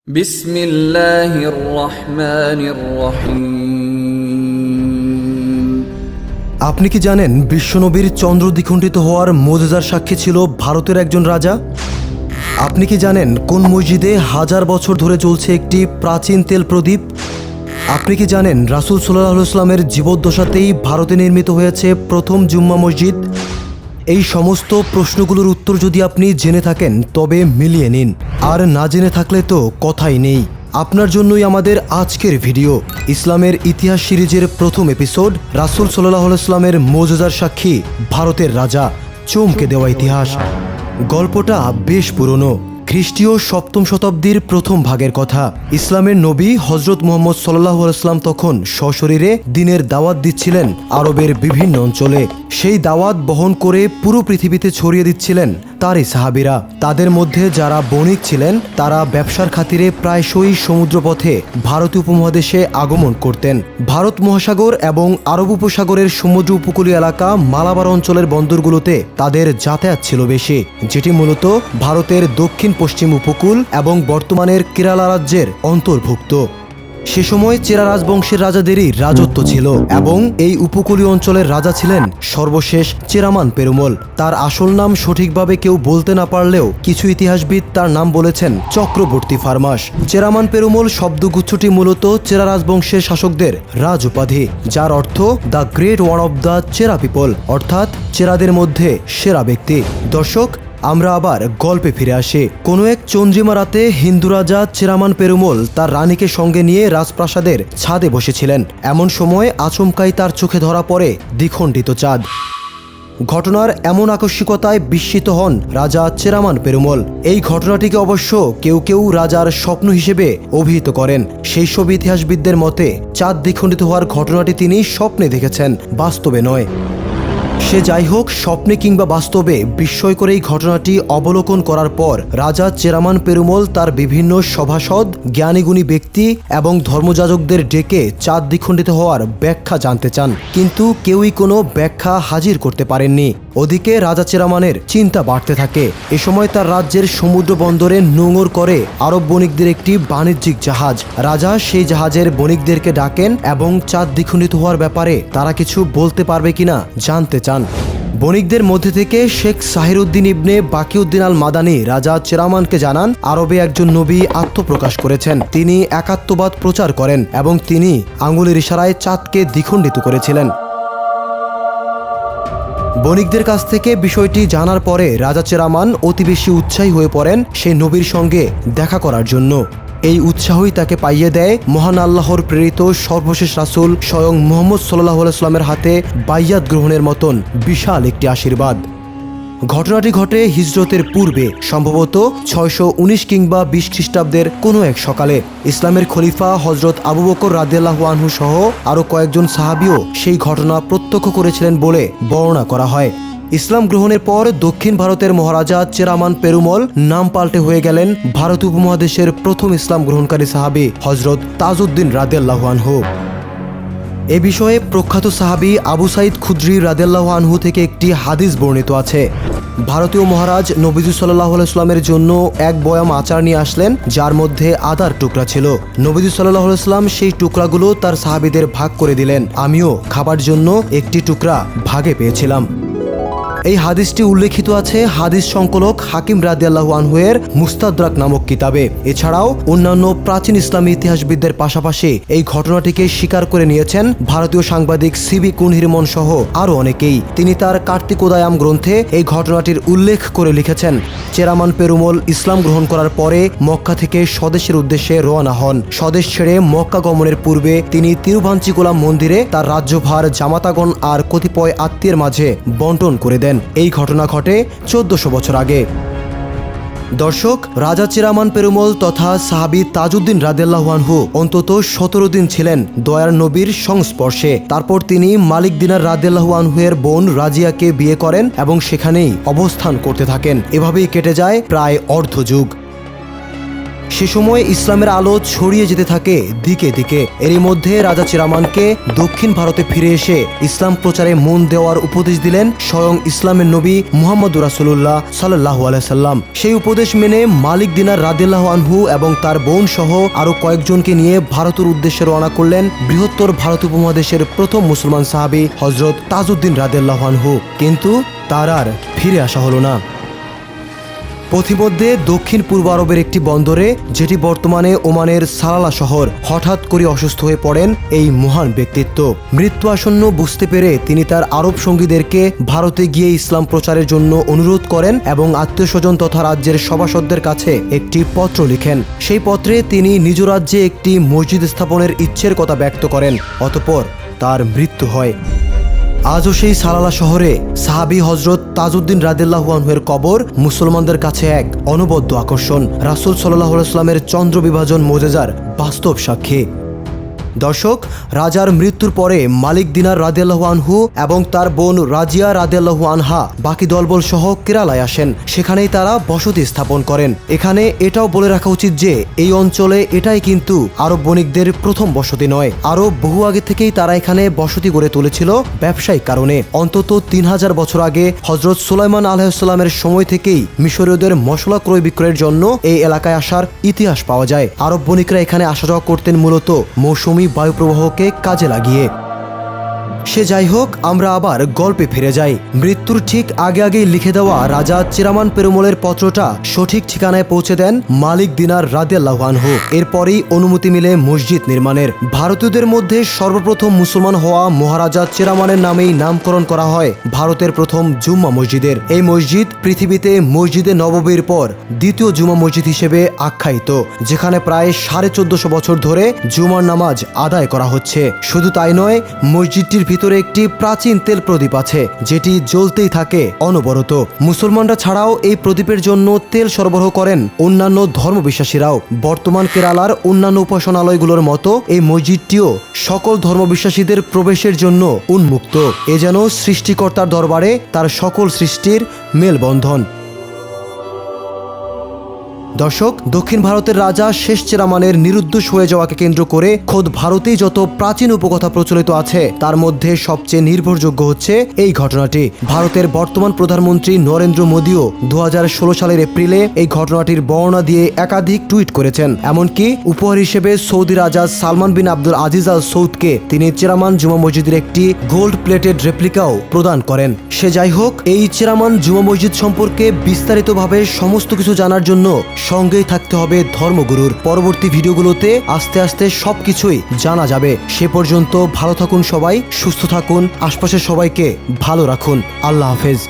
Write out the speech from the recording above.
বিসমিল্লাহির রহমানির রহিম। আপনি কি জানেন বিশ্বনবীর চন্দ্র দ্বিখণ্ডিত হওয়ার মুজিজার সাক্ষী ছিল ভারতের একজন রাজা? আপনি কি জানেন কোন মসজিদে হাজার বছর ধরে চলছে একটি প্রাচীন তেল প্রদীপ? আপনি কি জানেন রাসূল সাল্লাল্লাহু আলাইহি ওয়াসাল্লামের জীবদ্দশাতেই ভারতে নির্মিত হয়েছে প্রথম জুম্মা মসজিদ? এই সমস্ত প্রশ্নগুলোর উত্তর যদি আপনি জেনে থাকেন তবে মিলিয়ে নিন, আর না জেনে থাকলে তো কথাই নেই। আপনার জন্যই আমাদের আজকের ভিডিও, ইসলামের ইতিহাস সিরিজের প্রথম এপিসোড, রাসূল সাল্লাল্লাহু আলাইহি ওয়াসাল্লামের মুজিজার সাক্ষী ভারতের রাজা, চমকে দেওয়া ইতিহাস। গল্পটা বেশ পুরনো, খ্রিস্টীয় সপ্তম শতাব্দীর প্রথম ভাগের কথা। ইসলামের নবী হযরত মুহাম্মদ সাল্লাল্লাহু আলাইহি ওয়াসাল্লাম তখন সশরীরে দ্বীনের দাওয়াত দিচ্ছিলেন আরবের বিভিন্ন অঞ্চলে। সেই দাওয়াত বহন করে পুরো পৃথিবীতে ছড়িয়ে দিচ্ছিলেন তারই সাহাবীরা। তাদের মধ্যে যারা বণিক ছিলেন তারা ব্যবসার খাতিরে প্রায়শই সমুদ্রপথে ভারতীয় উপমহাদেশে আগমন করতেন। ভারত মহাসাগর এবং আরব উপসাগরের সমুদ্র উপকূলীয় এলাকা মালাবার অঞ্চলের বন্দরগুলোতে তাদের যাতায়াত ছিল বেশি, যেটি মূলত ভারতের দক্ষিণ পশ্চিম উপকূল এবং বর্তমানের কেরালা রাজ্যের অন্তর্ভুক্ত। সে সময় চেরা রাজবংশের রাজাদেরই রাজত্ব ছিল এবং এই উপকূলীয় অঞ্চলের রাজা ছিলেন সর্বশেষ চেরামান পেরুমল। তার আসল নাম সঠিকভাবে কেউ বলতে না পারলেও কিছু ইতিহাসবিদ তার নাম বলেছেন চক্রবর্তী ফার্মাস। চেরামান পেরুমল শব্দগুচ্ছটি মূলত চেরা রাজবংশের শাসকদের রাজ উপাধি, যার অর্থ the great one of the Chera people, অর্থাৎ চেরাদের মধ্যে সেরা ব্যক্তি। দর্শক, আমরা আবার গল্পে ফিরে আসি। কোনো এক চন্দ্রিমা রাতে হিন্দু রাজা চেরামান পেরুমল তার রানীকে সঙ্গে নিয়ে রাজপ্রাসাদের ছাদে বসেছিলেন। এমন সময় আচমকাই তার চোখে ধরা পড়ে দ্বিখণ্ডিত চাঁদ। ঘটনার এমন আকস্মিকতায় বিস্মিত হন রাজা চেরামান পেরুমল। এই ঘটনাটিকে অবশ্য কেউ কেউ রাজার স্বপ্ন হিসেবে অভিহিত করেন। সেই সব ইতিহাসবিদদের মতে চাঁদ দ্বিখণ্ডিত হওয়ার ঘটনাটি তিনি স্বপ্নে দেখেছেন, বাস্তবে নয়। সে যাই হোক, স্বপ্নে কিংবা বাস্তবে বিস্ময় করে এই ঘটনাটি অবলোকন করার পর রাজা চেরামান পেরুমল তার বিভিন্ন সভাসদ, জ্ঞানীগুণী ব্যক্তি এবং ধর্মযাজকদের ডেকে চাঁদ দ্বিখণ্ডিত হওয়ার ব্যাখ্যা জানতে চান, কিন্তু কেউই কোনো ব্যাখ্যা হাজির করতে পারেননি। ওদিকে রাজা চেরামানের চিন্তা বাড়তে থাকে। এ সময় তার রাজ্যের সমুদ্র বন্দরে নোঙর করে আরব বণিকদের একটি বাণিজ্যিক জাহাজ। রাজা সেই জাহাজের বণিকদেরকে ডাকেন এবং চাঁদ দ্বিখণ্ডিত হওয়ার ব্যাপারে তারা কিছু বলতে পারবে কিনা জানতে চান। বণিকদের মধ্যে থেকে শেখ সাহিরউদ্দিন ইবনে বাকিউদ্দিন আল মাদানী রাজা চেরামানকে জানান আরবে একজন নবী আত্মপ্রকাশ করেছেন। তিনি একাত্মবাদ প্রচার করেন এবং তিনি আঙ্গুলের ইশারায় চাঁদকে দ্বিখণ্ডিত করেছিলেন। বণিকদের কাছ থেকে বিষয়টি জানার পরে রাজা চেরামান অতি বেশি উৎসাহী হয়ে পড়েন সেই নবীর সঙ্গে দেখা করার জন্য। এই উৎসাহই তাকে পাইয়ে দেয় মহান আল্লাহর প্রেরিত সর্বশেষ রাসূল স্বয়ং মুহাম্মদ সাল্লাল্লাহু আলাইহি ওয়াসাল্লামের হাতে বাইয়াত গ্রহণের মতন বিশাল একটি আশীর্বাদ। ঘটনাটি ঘটে হিজরতের পূর্বে, সম্ভবত 619 কিংবা 20 খ্রিস্টাব্দের কোনো এক সকালে। ইসলামের খলিফা হযরত আবু বকর রাদিয়াল্লাহু আনহু সহ আরও কয়েকজন সাহাবীও সেই ঘটনা প্রত্যক্ষ করেছিলেন বলে বর্ণনা করা হয়। ইসলাম গ্রহণের পর দক্ষিণ ভারতের মহারাজা চেরামান পেরুমল নাম পাল্টে হয়ে গেলেন ভারত উপমহাদেশের প্রথম ইসলাম গ্রহণকারী সাহাবী হযরত তাজউদ্দিন রাদিয়াল্লাহু আনহু। এ বিষয়ে প্রখ্যাত সাহাবী আবু সাঈদ খুদরি রাদিয়াল্লাহু আনহু থেকে একটি হাদিস বর্ণিত আছে। ভারতীয় মহারাজ নবীজি সাল্লাল্লাহু আলাইহি ওয়াসাল্লামের জন্য এক বয়াম আচার নিয়ে আসলেন, যার মধ্যে আদার টুকরা ছিল। নবীজি সাল্লাল্লাহু আলাইহি ওয়াসাল্লাম সেই টুকরাগুলো তার সাহাবীদের ভাগ করে দিলেন। আমিও খাবার জন্য একটি টুকরা ভাগে পেয়েছিলাম। এই হাদিসটি উল্লেখিত আছে হাদিস সংকলক হাকিম রাদিয়াল্লাহু আনহু এর মুস্তাদরাক নামক কিতাবে। এছাড়াও অন্যান্য প্রাচীন ইসলামী ইতিহাসবিদদের পাশাপাশি এই ঘটনাটিকে স্বীকার করে নিয়েছেন ভারতীয় সাংবাদিক সিবি কুনহিরমন সহ আরও অনেকেই। তিনি তার কার্তিকোদায়াম গ্রন্থে এই ঘটনাটির উল্লেখ করে লিখেছেন, চেরামান পেরুমল ইসলাম গ্রহণ করার পরে মক্কা থেকে স্বদেশের উদ্দেশ্যে রওনা হন। স্বদেশ ছেড়ে মক্কা গমনের পূর্বে তিনি তিরুভাঞ্চিকুলাম মন্দিরে তার রাজ্যভার জামাতাগণ আর কতিপয় আত্মীয়ের মাঝে বন্টন করে দেন। এই ঘটনা ঘটে 1400 বছর আগে। দর্শক, রাজা চেরামান পেরুমল তথা সাহাবী তাজউদ্দিন রাদিয়াল্লাহু আনহু অন্তত 17 দিন ছিলেন দয়ার নবীর সংস্পর্শে। তারপর তিনি মালিক দিনার রাদিয়াল্লাহু আনহু এর বোন রাজিয়াকে বিয়ে করেন এবং সেখানেই অবস্থান করতে থাকেন। এভাবেই কেটে যায় প্রায় অর্ধযুগ। সে সময় ইসলামের আলো ছড়িয়ে যেতে থাকে দিকে দিকে। এরই মধ্যে রাজা চিরামানকে দক্ষিণ ভারতে ফিরে এসে ইসলাম প্রচারে মন দেওয়ার উপদেশ দিলেন স্বয়ং ইসলামের নবী মুহাম্মদ রাসূলুল্লাহ সাল্লাল্লাহু আলাইহি সাল্লাম। সেই উপদেশ মেনে মালিক দিনার রাদিয়াল্লাহু আনহু এবং তার বোন সহ আরো কয়েকজনকে নিয়ে ভারতের উদ্দেশ্যে রওনা করলেন বৃহত্তর ভারত উপমহাদেশের প্রথম মুসলমান সাহাবী হযরত তাজউদ্দিন রাদিয়াল্লাহু আনহু। কিন্তু তার আর ফিরে আসা হলো না। পথিমধ্যে দক্ষিণ পূর্ব আরবের একটি বন্দরে, যেটি বর্তমানে ওমানের সালালা শহর, হঠাৎ করে অসুস্থ হয়ে পড়েন এই মহান ব্যক্তিত্ব। মৃত্যু আসন্ন বুঝতে পেরে তিনি তার আরব সঙ্গীদেরকে ভারতে গিয়ে ইসলাম প্রচারের জন্য অনুরোধ করেন এবং আত্মীয়স্বজন তথা রাজ্যের সভাসদদের কাছে একটি পত্র লিখেন। সেই পত্রে তিনি নিজ রাজ্যে একটি মসজিদ স্থাপনের ইচ্ছের কথা ব্যক্ত করেন। অতঃপর তার মৃত্যু হয়। আজও সেই সালালা শহরে সাহাবী হযরত তাজউদ্দিন রাদিয়াল্লাহু আনহুর কবর মুসলমানদের কাছে এক অনবদ্য আকর্ষণ, রাসূল সাল্লাল্লাহু আলাইহি ওয়াসাল্লামের চন্দ্র বিভাজন মুজিজার বাস্তব সাক্ষী। দর্শক, রাজার মৃত্যুর পরে মালিক দিনার রাদিয়াল্লাহু আনহু এবং তার বোন রাজিয়া রাদিয়াল্লাহু আনহা বাকি দলবল সহ কেরালায় আসেন। সেখানেই তারা বসতি স্থাপন করেন। এখানে এটাও বলে রাখা উচিত যে এই অঞ্চলে এটাই কিন্তু আরব বণিকদের প্রথম বসতি নয়। আরো বহু আগে থেকেই তারা এখানে বসতি গড়ে তুলেছিল ব্যবসায়িক কারণে। অন্তত 3000 বছর আগে হযরত সুলাইমান আলাইহিস সালামের সময় থেকেই মিশরীয়দের মশলা ক্রয় বিক্রয়ের জন্য এই এলাকায় আসার ইতিহাস পাওয়া যায়। আরব বণিকরা এখানে আসা যাওয়া করতেন মূলত মৌসুমী বায়ুপ্রবাহকে কাজে লাগিয়ে। সে যাই হোক, আমরা আবার গল্পে ফিরে যাই। মৃত্যুর ঠিক আগে আগেই লিখে দেওয়া রাজা চিরামান পেরুমলের পত্রটা সঠিক ঠিকানায় পৌঁছে দেন মালিক দিনার রাদিয়াল্লাহু আনহু। এরপরই অনুমতি মিলে মসজিদ নির্মাণের। ভারতীয়দের মধ্যে সর্বপ্রথম মুসলমান হওয়া মহারাজা চিরামানের নামেই নামকরণ করা হয় ভারতের প্রথম জুম্মা মসজিদের। এই মসজিদ পৃথিবীতে মসজিদে নববীর পর দ্বিতীয় জুমা মসজিদ হিসেবে আখ্যায়িত, যেখানে প্রায় 1450 বছর ধরে জুমার নামাজ আদায় করা হচ্ছে। শুধু তাই নয়, মসজিদটির ভিতরে একটি প্রাচীন তেল প্রদীপ আছে, যেটি জ্বলতেই থাকে অনবরত। মুসলমানরা ছাড়াও এই প্রদীপের জন্য তেল সরবরাহ করেন অন্যান্য ধর্মবিশ্বাসীরাও। বর্তমান কেরালার অন্যান্য উপাসনালয়গুলোর মতো এই মসজিদটিও সকল ধর্মবিশ্বাসীদের প্রবেশের জন্য উন্মুক্ত। এ যেন সৃষ্টিকর্তার দরবারে তার সকল সৃষ্টির মেলবন্ধন। দর্শক, দক্ষিণ ভারতের রাজা শেষ চেরামানের নিরুদ্দেশ হয়ে যাওয়াকে কেন্দ্র করে খোদ ভারতেই যত প্রাচীন উপকথা প্রচলিত আছে তার মধ্যে সবচেয়ে নির্ভরযোগ্য হচ্ছে এই ঘটনাটি। ভারতের বর্তমান প্রধানমন্ত্রী নরেন্দ্র মোদীও 2016 সালের এপ্রিলে এই ঘটনাটির বর্ণনা দিয়ে একাধিক টুইট করেছেন। এমনকি উপহার হিসেবে সৌদি রাজা সালমান বিন আব্দুল আজিজ আল সৌদকে তিনি চেরামান জুমা মসজিদের একটি গোল্ড প্লেটেড রেপ্লিকাও প্রদান করেন। সে যাই হোক, এই চেরামান জুমা মসজিদ সম্পর্কে বিস্তারিতভাবে সমস্ত কিছু জানার জন্য সঙ্গেই থাকতে হবে ধর্মগুরুর। পরবর্তী ভিডিওগুলোতে আস্তে আস্তে সবকিছুই জানা যাবে। সে পর্যন্ত ভালো থাকুন সবাই, সুস্থ থাকুন, আশপাশের সবাইকে ভালো রাখুন। আল্লাহ হাফেজ।